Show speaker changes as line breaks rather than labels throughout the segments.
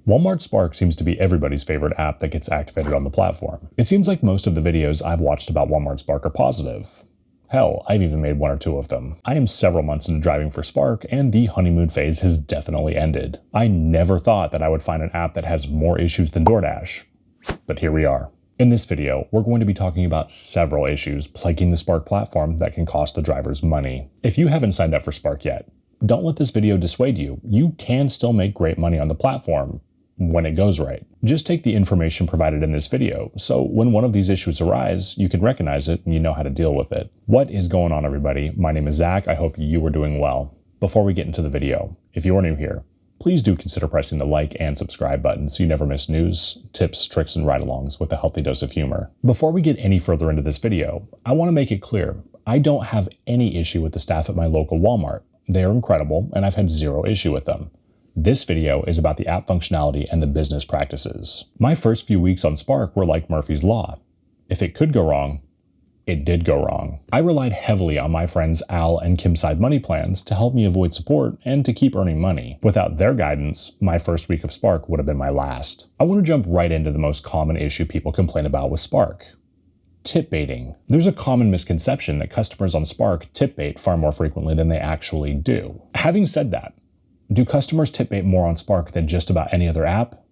Walmart Spark seems to be everybody's favorite app that gets activated on the platform. It seems like most of the videos I've watched about Walmart Spark are positive. Hell, I've even made one or two of them. I am several months into driving for Spark, and the honeymoon phase has definitely ended. I never thought that I would find an app that has more issues than DoorDash, but here we are. In this video, we're going to be talking about several issues plaguing the Spark platform that can cost the drivers money. If you haven't signed up for Spark yet, don't let this video dissuade you. You can still make great money on the platform when it goes right. Just take the information provided in this video, so when one of these issues arise, you can recognize it and you know how to deal with it. What is going on, everybody? My name is Zach. I hope you are doing well. Before we get into the video, if you are new here, please do consider pressing the like and subscribe button so you never miss news, tips, tricks, and ride-alongs with a healthy dose of humor. Before we get any further into this video, I want to make it clear, I don't have any issue with the staff at my local Walmart. They are incredible, and I've had zero issue with them. This video is about the app functionality and the business practices. My first few weeks on Spark were like Murphy's Law. If it could go wrong, it did go wrong. I relied heavily on my friends Al and Kim's side money plans to help me avoid support and to keep earning money. Without their guidance, my first week of Spark would have been my last. I want to jump right into the most common issue people complain about with Spark. Tip baiting. There's a common misconception that customers on Spark tip bait far more frequently than they actually do. Having said that, do customers tip bait more on Spark than just about any other app?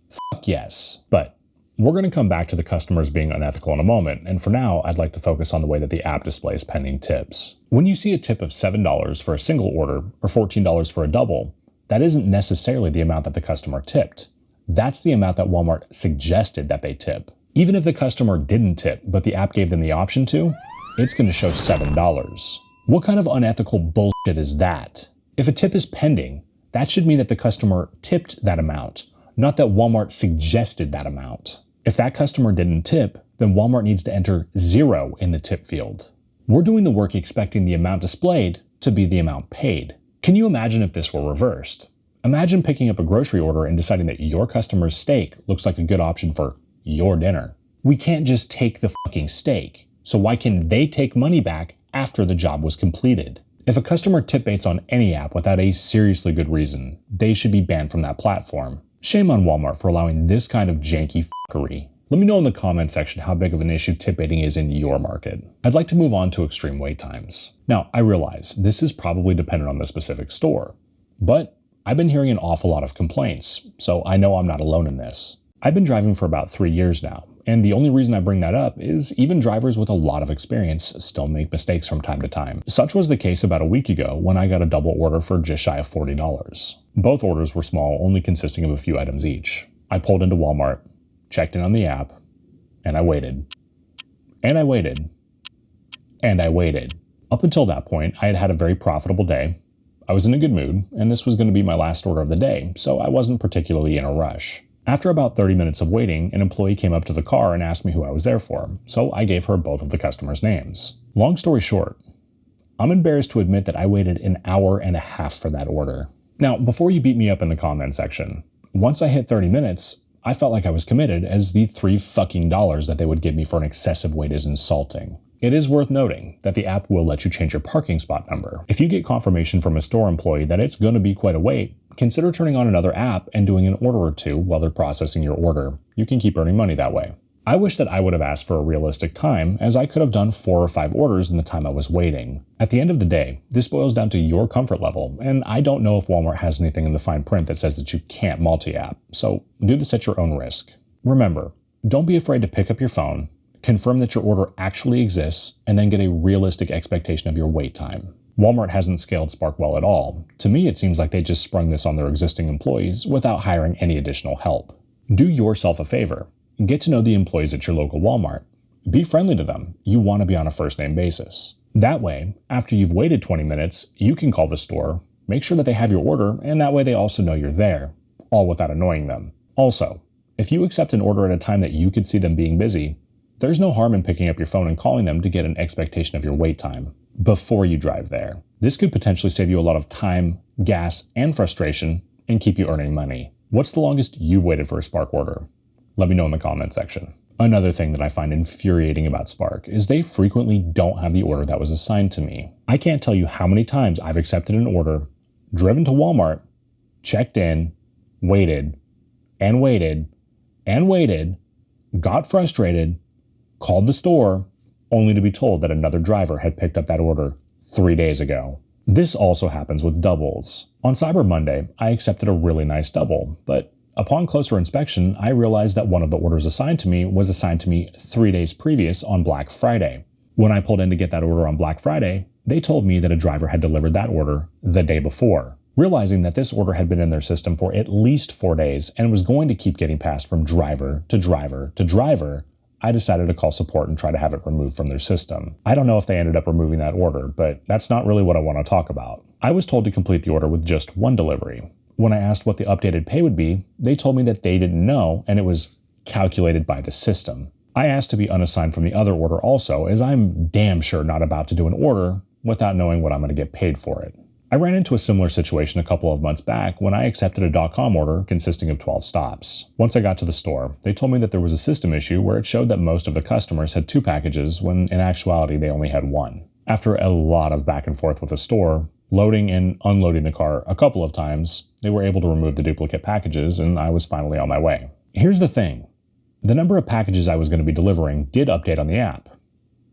Fuck yes. But we're going to come back to the customers being unethical in a moment, and for now, I'd like to focus on the way that the app displays pending tips. When you see a tip of $7 for a single order or $14 for a double, that isn't necessarily the amount that the customer tipped. That's the amount that Walmart suggested that they tip. Even if the customer didn't tip, but the app gave them the option to, it's going to show $7. What kind of unethical bullshit is that? If a tip is pending, that should mean that the customer tipped that amount, not that Walmart suggested that amount. If that customer didn't tip, then Walmart needs to enter 0 in the tip field. We're doing the work expecting the amount displayed to be the amount paid. Can you imagine if this were reversed? Imagine picking up a grocery order and deciding that your customer's steak looks like a good option for your dinner. We can't just take the fucking steak, so why can they take money back after the job was completed? If a customer tip baits on any app without a seriously good reason, they should be banned from that platform. Shame on Walmart for allowing this kind of janky fuckery. Let me know in the comment section how big of an issue tip baiting is in your market. I'd like to move on to extreme wait times. Now, I realize this is probably dependent on the specific store, but I've been hearing an awful lot of complaints, so I know I'm not alone in this. I've been driving for about 3 years now, and the only reason I bring that up is even drivers with a lot of experience still make mistakes from time to time. Such was the case about a week ago when I got a double order for just shy of $40. Both orders were small, only consisting of a few items each. I pulled into Walmart, checked in on the app, and I waited. And I waited. And I waited. Up until that point, I had had a very profitable day. I was in a good mood, and this was going to be my last order of the day, so I wasn't particularly in a rush. After about 30 minutes of waiting, an employee came up to the car and asked me who I was there for, so I gave her both of the customers' names. Long story short, I'm embarrassed to admit that I waited an hour and a half for that order. Now, before you beat me up in the comment section, once I hit 30 minutes, I felt like I was committed, as the $3 fucking that they would give me for an excessive wait is insulting. It is worth noting that the app will let you change your parking spot number. If you get confirmation from a store employee that it's going to be quite a wait, consider turning on another app and doing an order or two while they're processing your order. You can keep earning money that way. I wish that I would have asked for a realistic time, as I could have done 4 or 5 orders in the time I was waiting. At the end of the day, this boils down to your comfort level, and I don't know if Walmart has anything in the fine print that says that you can't multi-app, so do this at your own risk. Remember, don't be afraid to pick up your phone, confirm that your order actually exists, and then get a realistic expectation of your wait time. Walmart hasn't scaled Spark well at all. To me, it seems like they just sprung this on their existing employees without hiring any additional help. Do yourself a favor. Get to know the employees at your local Walmart. Be friendly to them. You want to be on a first-name basis. That way, after you've waited 20 minutes, you can call the store, make sure that they have your order, and that way they also know you're there, all without annoying them. Also, if you accept an order at a time that you could see them being busy, there's no harm in picking up your phone and calling them to get an expectation of your wait time before you drive there. This could potentially save you a lot of time, gas, and frustration, and keep you earning money. What's the longest you've waited for a Spark order? Let me know in the comment section. Another thing that I find infuriating about Spark is they frequently don't have the order that was assigned to me. I can't tell you how many times I've accepted an order, driven to Walmart, checked in, waited, and waited and waited, got frustrated, called the store, only to be told that another driver had picked up that order 3 days ago. This also happens with doubles. On Cyber Monday, I accepted a really nice double, but upon closer inspection, I realized that one of the orders assigned to me was assigned to me 3 days previous on Black Friday. When I pulled in to get that order on Black Friday, they told me that a driver had delivered that order the day before. Realizing that this order had been in their system for at least 4 days and was going to keep getting passed from driver to driver to driver, I decided to call support and try to have it removed from their system. I don't know if they ended up removing that order, but that's not really what I want to talk about. I was told to complete the order with just one delivery. When I asked what the updated pay would be, they told me that they didn't know and it was calculated by the system. I asked to be unassigned from the other order also, as I'm damn sure not about to do an order without knowing what I'm going to get paid for it. I ran into a similar situation a couple of months back when I accepted a .com order consisting of 12 stops. Once I got to the store, they told me that there was a system issue where it showed that most of the customers had 2 packages when in actuality they only had 1. After a lot of back and forth with the store, loading and unloading the car a couple of times, they were able to remove the duplicate packages and I was finally on my way. Here's the thing. The number of packages I was going to be delivering did update on the app,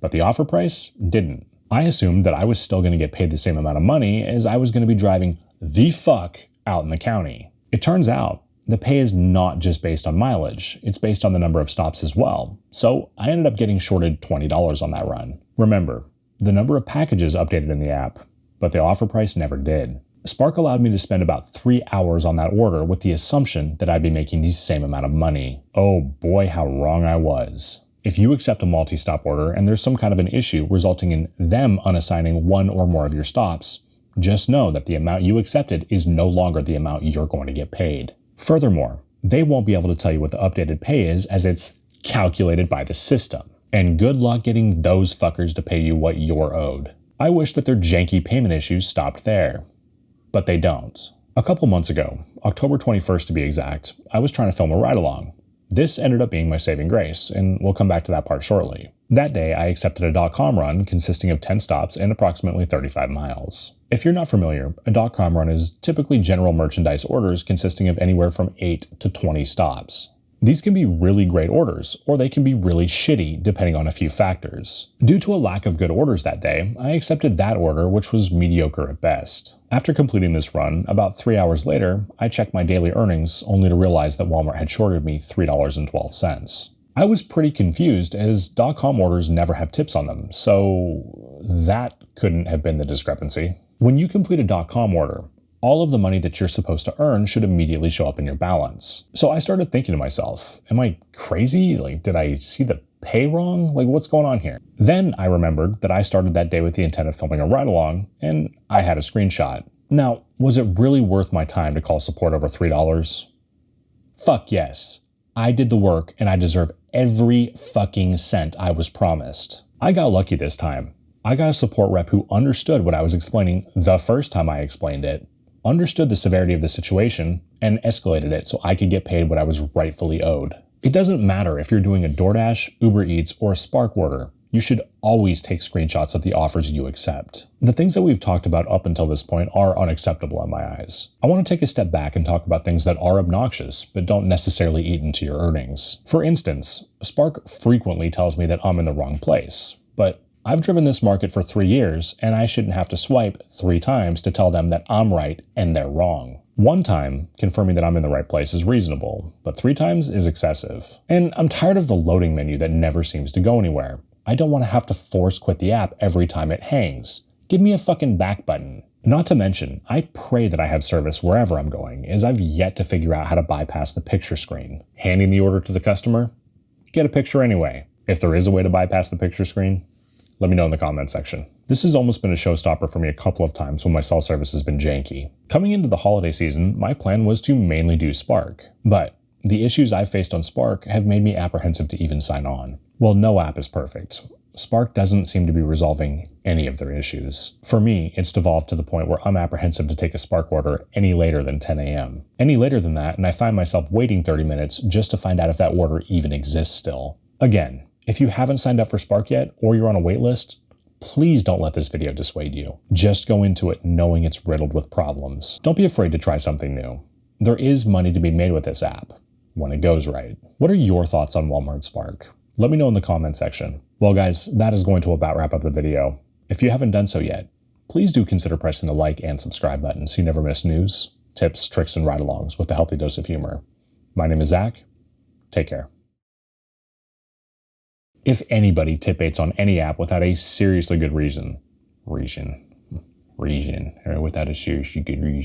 but the offer price didn't. I assumed that I was still going to get paid the same amount of money as I was going to be driving the fuck out in the county. It turns out the pay is not just based on mileage, it's based on the number of stops as well. So I ended up getting shorted $20 on that run. Remember, the number of packages updated in the app, but the offer price never did. Spark allowed me to spend about 3 hours on that order with the assumption that I'd be making the same amount of money. Oh boy, how wrong I was. If you accept a multi-stop order and there's some kind of an issue resulting in them unassigning one or more of your stops, just know that the amount you accepted is no longer the amount you're going to get paid. Furthermore, they won't be able to tell you what the updated pay is as it's calculated by the system. And good luck getting those fuckers to pay you what you're owed. I wish that their janky payment issues stopped there. But they don't. A couple months ago, October 21st to be exact, I was trying to film a ride-along. This ended up being my saving grace, and we'll come back to that part shortly. That day, I accepted a .com run consisting of 10 stops and approximately 35 miles. If you're not familiar, a .com run is typically general merchandise orders consisting of anywhere from 8 to 20 stops. These can be really great orders, or they can be really shitty depending on a few factors. Due to a lack of good orders that day, I accepted that order, which was mediocre at best. After completing this run, about 3 hours later, I checked my daily earnings only to realize that Walmart had shorted me $3.12. I was pretty confused as .com orders never have tips on them, so that couldn't have been the discrepancy. When you complete a .com order, all of the money that you're supposed to earn should immediately show up in your balance. So I started thinking to myself, am I crazy? Did I see the pay wrong? What's going on here? Then I remembered that I started that day with the intent of filming a ride-along, and I had a screenshot. Now, was it really worth my time to call support over $3? Fuck yes. I did the work, and I deserve every fucking cent I was promised. I got lucky this time. I got a support rep who understood what I was explaining the first time I explained it, understood the severity of the situation, and escalated it so I could get paid what I was rightfully owed. It doesn't matter if you're doing a DoorDash, Uber Eats, or a Spark order. You should always take screenshots of the offers you accept. The things that we've talked about up until this point are unacceptable in my eyes. I want to take a step back and talk about things that are obnoxious, but don't necessarily eat into your earnings. For instance, Spark frequently tells me that I'm in the wrong place, but I've driven this market for 3 years, and I shouldn't have to swipe 3 times to tell them that I'm right and they're wrong. 1 time, confirming that I'm in the right place is reasonable, but 3 times is excessive. And I'm tired of the loading menu that never seems to go anywhere. I don't want to have to force quit the app every time it hangs. Give me a fucking back button. Not to mention, I pray that I have service wherever I'm going, as I've yet to figure out how to bypass the picture screen. Handing the order to the customer? Get a picture anyway. If there is a way to bypass the picture screen, let me know in the comment section. This has almost been a showstopper for me a couple of times when my cell service has been janky. Coming into the holiday season, my plan was to mainly do Spark, but the issues I've faced on Spark have made me apprehensive to even sign on. Well, no app is perfect. Spark doesn't seem to be resolving any of their issues. For me, it's devolved to the point where I'm apprehensive to take a Spark order any later than 10 a.m. Any later than that, and I find myself waiting 30 minutes just to find out if that order even exists still. Again, if you haven't signed up for Spark yet, or you're on a wait list, please don't let this video dissuade you. Just go into it knowing it's riddled with problems. Don't be afraid to try something new. There is money to be made with this app. when it goes right. What are your thoughts on Walmart Spark? Let me know in the comment section. Well guys, that is going to about wrap up the video. If you haven't done so yet, please do consider pressing the like and subscribe button so you never miss news, tips, tricks, and ride-alongs with a healthy dose of humor. My name is Zach. Take care. If anybody tip-baits on any app without a seriously good reason, without a seriously good reason,